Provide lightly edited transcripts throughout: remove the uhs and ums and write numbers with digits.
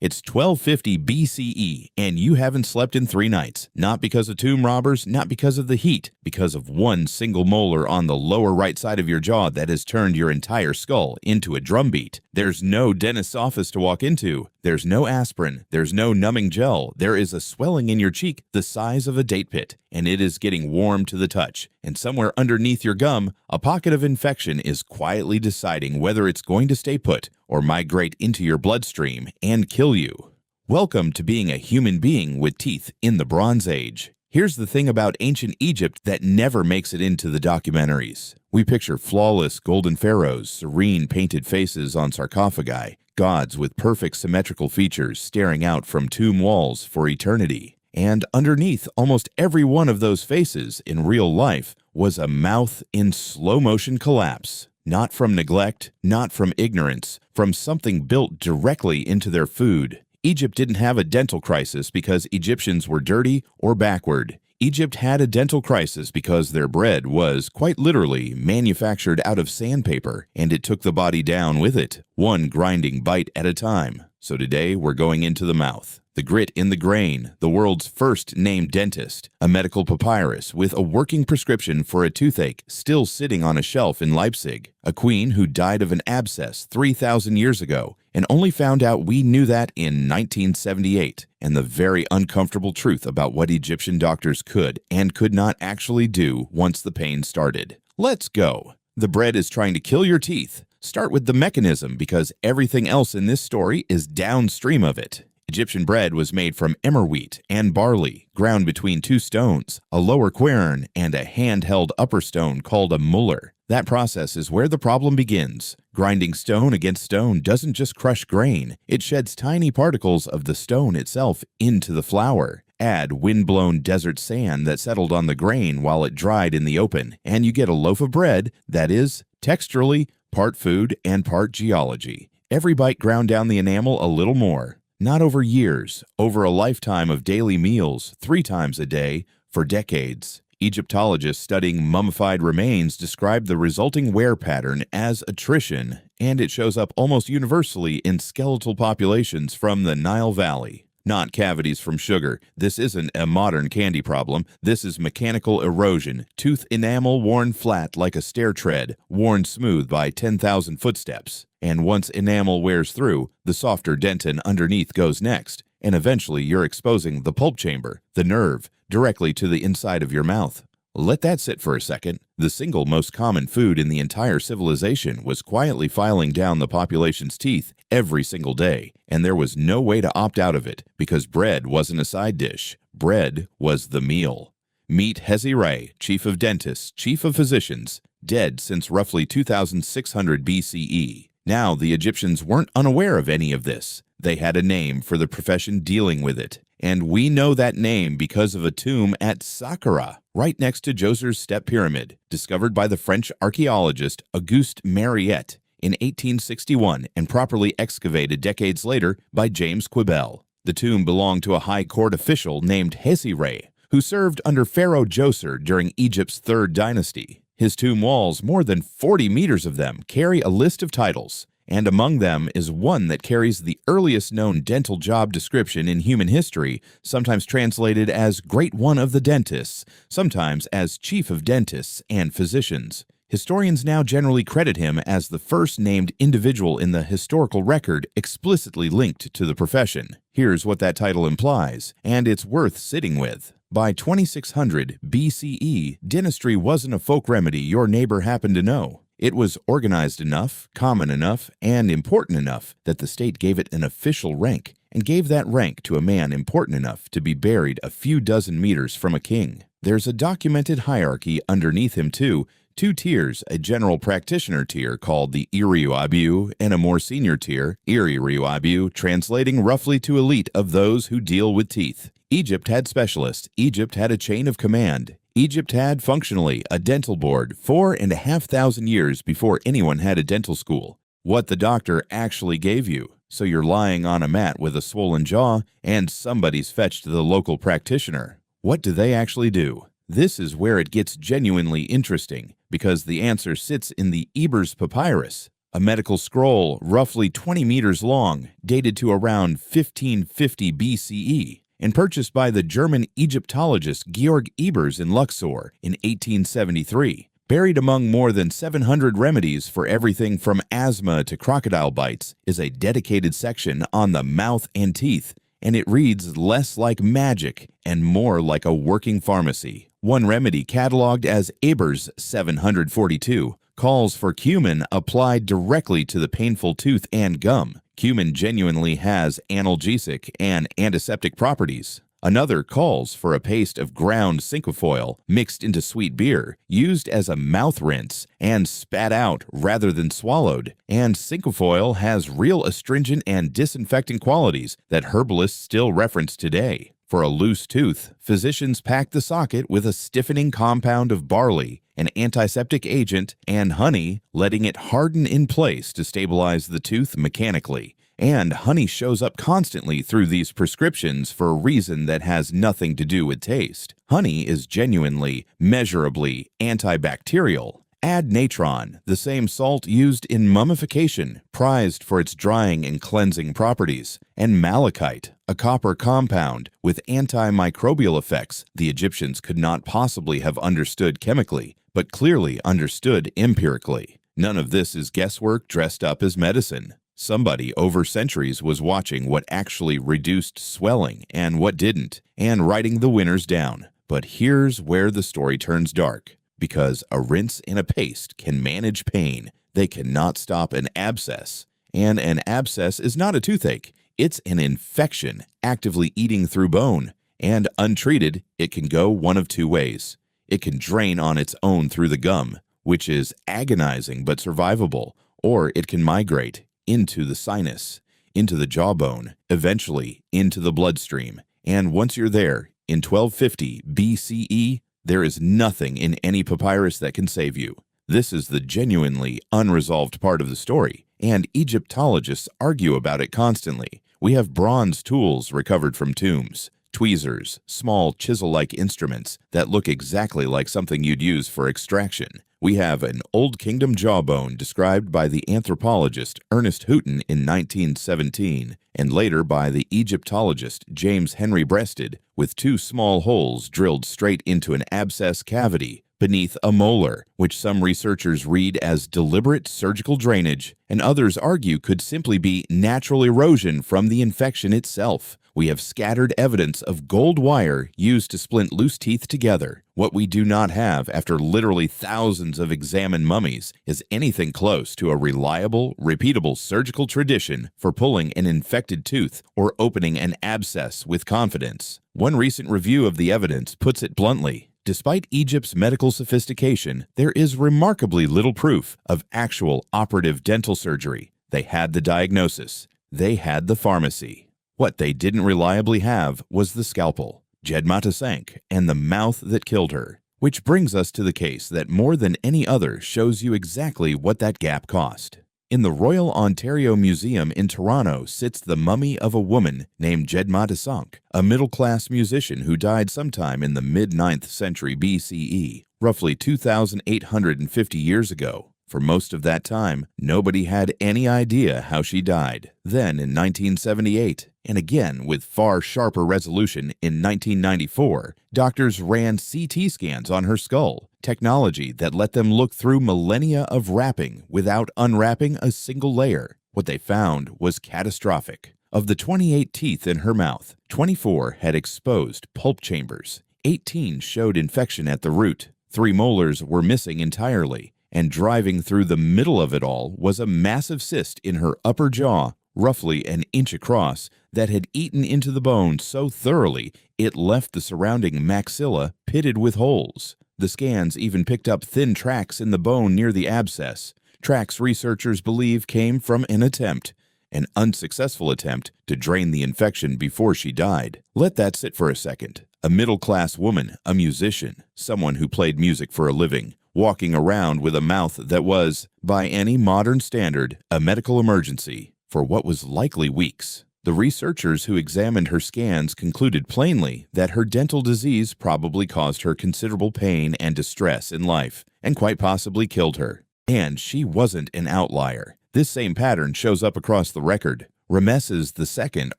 It's 1250 BCE, and you haven't slept in 3 nights. Not because of tomb robbers, not because of the heat, because of one single molar on the lower right side of your jaw that has turned your entire skull into a drumbeat. There's no dentist's office to walk into. There's no aspirin. There's no numbing gel. There is a swelling in your cheek the size of a date pit, and it is getting warm to the touch. And somewhere underneath your gum, a pocket of infection is quietly deciding whether it's going to stay put or migrate into your bloodstream and kill you. Welcome to being a human being with teeth in the Bronze Age. Here's the thing about ancient Egypt that never makes it into the documentaries. We picture flawless golden pharaohs, serene painted faces on sarcophagi, gods with perfect symmetrical features staring out from tomb walls for eternity. And underneath almost every one of those faces in real life was a mouth in slow-motion collapse. Not from neglect, not from ignorance, from something built directly into their food. Egypt didn't have a dental crisis because Egyptians were dirty or backward. Egypt had a dental crisis because their bread was, quite literally, manufactured out of sandpaper, and it took the body down with it, one grinding bite at a time. So today we're going into the mouth. The grit in the grain, the world's first named dentist, a medical papyrus with a working prescription for a toothache still sitting on a shelf in Leipzig, a queen who died of an abscess 3,000 years ago and only found out we knew that in 1978, and the very uncomfortable truth about what Egyptian doctors could and could not actually do once the pain started. Let's go. The bread is trying to kill your teeth. Start with the mechanism because everything else in this story is downstream of it. Egyptian bread was made from emmer wheat and barley, ground between 2 stones, a lower quern, and a handheld upper stone called a muller. That process is where the problem begins. Grinding stone against stone doesn't just crush grain, it sheds tiny particles of the stone itself into the flour. Add windblown desert sand that settled on the grain while it dried in the open, and you get a loaf of bread that is, texturally, part food and part geology. Every bite ground down the enamel a little more. Not over years, over a lifetime of daily meals, 3 times a day, for decades. Egyptologists studying mummified remains describe the resulting wear pattern as attrition, and it shows up almost universally in skeletal populations from the Nile Valley. Not cavities from sugar. This isn't a modern candy problem. This is mechanical erosion, tooth enamel worn flat like a stair tread, worn smooth by 10,000 footsteps. And once enamel wears through, the softer dentin underneath goes next, and eventually you're exposing the pulp chamber, the nerve, directly to the inside of your mouth. Let that sit for a second. The single most common food in the entire civilization was quietly filing down the population's teeth every single day, and there was no way to opt out of it because bread wasn't a side dish. Bread was the meal. Meet Hesy-Ra, chief of dentists, chief of physicians, dead since roughly 2600 BCE. Now, the Egyptians weren't unaware of any of this. They had a name for the profession dealing with it. And we know that name because of a tomb at Saqqara, right next to Djoser's Step Pyramid, discovered by the French archaeologist Auguste Mariette in 1861 and properly excavated decades later by James Quibel. The tomb belonged to a high court official named Hesy-Ra, who served under Pharaoh Djoser during Egypt's 3rd dynasty. His tomb walls, more than 40 meters of them, carry a list of titles, and among them is one that carries the earliest known dental job description in human history, sometimes translated as Great One of the Dentists, sometimes as Chief of Dentists and Physicians. Historians now generally credit him as the first named individual in the historical record explicitly linked to the profession. Here's what that title implies, and it's worth sitting with. By 2600 BCE, dentistry wasn't a folk remedy your neighbor happened to know. It was organized enough, common enough, and important enough that the state gave it an official rank, and gave that rank to a man important enough to be buried a few dozen meters from a king. There's a documented hierarchy underneath him too, 2 tiers, a general practitioner tier called the Iriuabiu and a more senior tier, Iriuabiu, translating roughly to elite of those who deal with teeth. Egypt had specialists. Egypt had a chain of command. Egypt had, functionally, a dental board 4,500 years before anyone had a dental school. What the doctor actually gave you. So you're lying on a mat with a swollen jaw, and somebody's fetched the local practitioner. What do they actually do? This is where it gets genuinely interesting, because the answer sits in the Ebers Papyrus. a medical scroll roughly 20 meters long, dated to around 1550 BCE, and purchased by the German Egyptologist Georg Ebers in Luxor in 1873. Buried among more than 700 remedies for everything from asthma to crocodile bites is a dedicated section on the mouth and teeth, and it reads less like magic and more like a working pharmacy. One remedy, cataloged as Ebers 742, calls for cumin applied directly to the painful tooth and gum. Cumin genuinely has analgesic and antiseptic properties. Another calls for a paste of ground cinquefoil mixed into sweet beer, used as a mouth rinse and spat out rather than swallowed. And cinquefoil has real astringent and disinfecting qualities that herbalists still reference today. For a loose tooth, physicians pack the socket with a stiffening compound of barley, an antiseptic agent, and honey, letting it harden in place to stabilize the tooth mechanically. And honey shows up constantly through these prescriptions for a reason that has nothing to do with taste. Honey is genuinely, measurably antibacterial. Add natron, the same salt used in mummification, prized for its drying and cleansing properties, and malachite, a copper compound with antimicrobial effects the Egyptians could not possibly have understood chemically, but clearly understood empirically. None of this is guesswork dressed up as medicine. Somebody over centuries was watching what actually reduced swelling and what didn't, and writing the winners down. But here's where the story turns dark. Because a rinse and a paste can manage pain, they cannot stop an abscess. And an abscess is not a toothache. It's an infection actively eating through bone. And untreated, it can go one of two ways. It can drain on its own through the gum, which is agonizing but survivable, or it can migrate into the sinus, into the jawbone, eventually into the bloodstream. And once you're there, in 1250 BCE, there is nothing in any papyrus that can save you. This is the genuinely unresolved part of the story, and Egyptologists argue about it constantly. We have bronze tools recovered from tombs, tweezers, small chisel-like instruments that look exactly like something you'd use for extraction. We have an Old Kingdom jawbone described by the anthropologist Ernest Houghton in 1917, and later by the Egyptologist James Henry Breasted, with two small holes drilled straight into an abscess cavity beneath a molar, which some researchers read as deliberate surgical drainage, and others argue could simply be natural erosion from the infection itself. We have scattered evidence of gold wire used to splint loose teeth together. What we do not have after literally thousands of examined mummies is anything close to a reliable, repeatable surgical tradition for pulling an infected tooth or opening an abscess with confidence. One recent review of the evidence puts it bluntly. Despite Egypt's medical sophistication, there is remarkably little proof of actual operative dental surgery. They had the diagnosis. They had the pharmacy. What they didn't reliably have was the scalpel, Djedmaatesankh, and the mouth that killed her. Which brings us to the case that more than any other shows you exactly what that gap cost. In the Royal Ontario Museum in Toronto sits the mummy of a woman named Djedmaatesankh, a middle-class musician who died sometime in the mid-9th century BCE, roughly 2,850 years ago. For most of that time, nobody had any idea how she died. Then in 1978, and again with far sharper resolution in 1994, doctors ran CT scans on her skull, technology that let them look through millennia of wrapping without unwrapping a single layer. What they found was catastrophic. Of the 28 teeth in her mouth, 24 had exposed pulp chambers, 18 showed infection at the root, 3 molars were missing entirely, and driving through the middle of it all was a massive cyst in her upper jaw, roughly an inch across, that had eaten into the bone so thoroughly it left the surrounding maxilla pitted with holes. The scans even picked up thin tracks in the bone near the abscess, tracks researchers believe came from an unsuccessful attempt to drain the infection before she died. Let that sit for a second. A middle-class woman, a musician, someone who played music for a living, walking around with a mouth that was, by any modern standard, a medical emergency for what was likely weeks. The researchers who examined her scans concluded plainly that her dental disease probably caused her considerable pain and distress in life, and quite possibly killed her. And she wasn't an outlier. This same pattern shows up across the record. Ramesses the Second,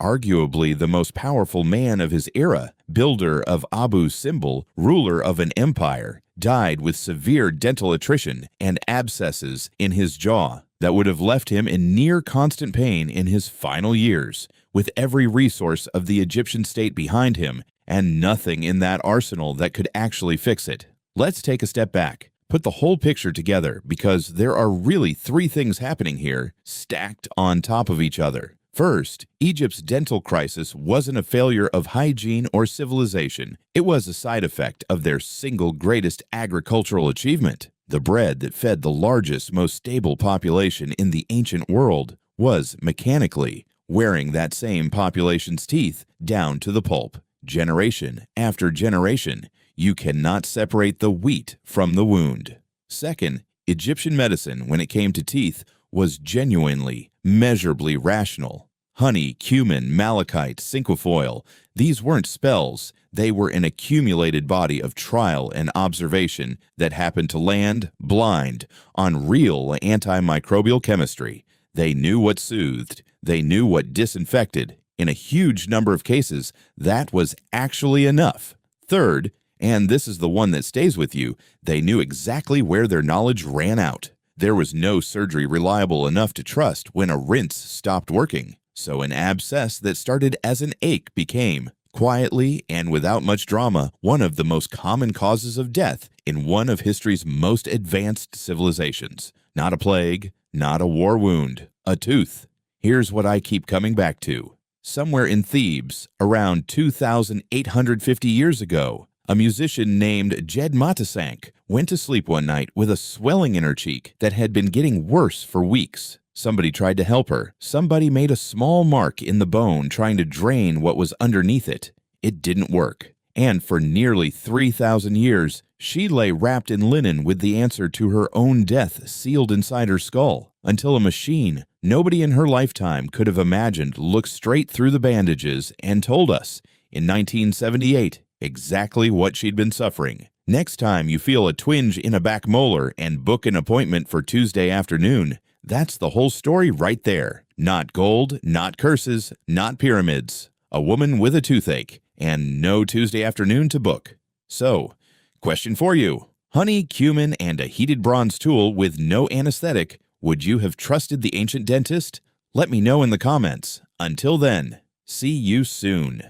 arguably the most powerful man of his era, builder of Abu's symbol, ruler of an empire, died with severe dental attrition and abscesses in his jaw that would have left him in near constant pain in his final years, with every resource of the Egyptian state behind him and nothing in that arsenal that could actually fix it. Let's take a step back. Put the whole picture together, because there are really three things happening here, stacked on top of each other. First, Egypt's dental crisis wasn't a failure of hygiene or civilization. It was a side effect of their single greatest agricultural achievement. The bread that fed the largest, most stable population in the ancient world was, mechanically, wearing that same population's teeth down to the pulp. Generation after generation, you cannot separate the wheat from the wound. Second, Egyptian medicine, when it came to teeth, was genuinely, measurably rational. Honey, cumin, malachite, cinquefoil, these weren't spells. They were an accumulated body of trial and observation that happened to land, blind, on real antimicrobial chemistry. They knew what soothed. They knew what disinfected. In a huge number of cases, that was actually enough. Third, and this is the one that stays with you, they knew exactly where their knowledge ran out. There was no surgery reliable enough to trust when a rinse stopped working. So an abscess that started as an ache became, quietly and without much drama, one of the most common causes of death in one of history's most advanced civilizations. Not a plague, not a war wound, a tooth. Here's what I keep coming back to. Somewhere in Thebes, around 2,850 years ago, a musician named Djedmaatesankh went to sleep one night with a swelling in her cheek that had been getting worse for weeks. Somebody tried to help her. Somebody made a small mark in the bone trying to drain what was underneath it. It didn't work. And for nearly 3,000 years, she lay wrapped in linen with the answer to her own death sealed inside her skull, until a machine nobody in her lifetime could have imagined looked straight through the bandages and told us, in 1978, exactly what she'd been suffering. Next time you feel a twinge in a back molar and book an appointment for Tuesday afternoon, that's the whole story right there. Not gold, not curses, not pyramids. A woman with a toothache, and no Tuesday afternoon to book. So, question for you. Honey, cumin, and a heated bronze tool with no anesthetic. Would you have trusted the ancient dentist? Let me know in the comments. Until then, see you soon.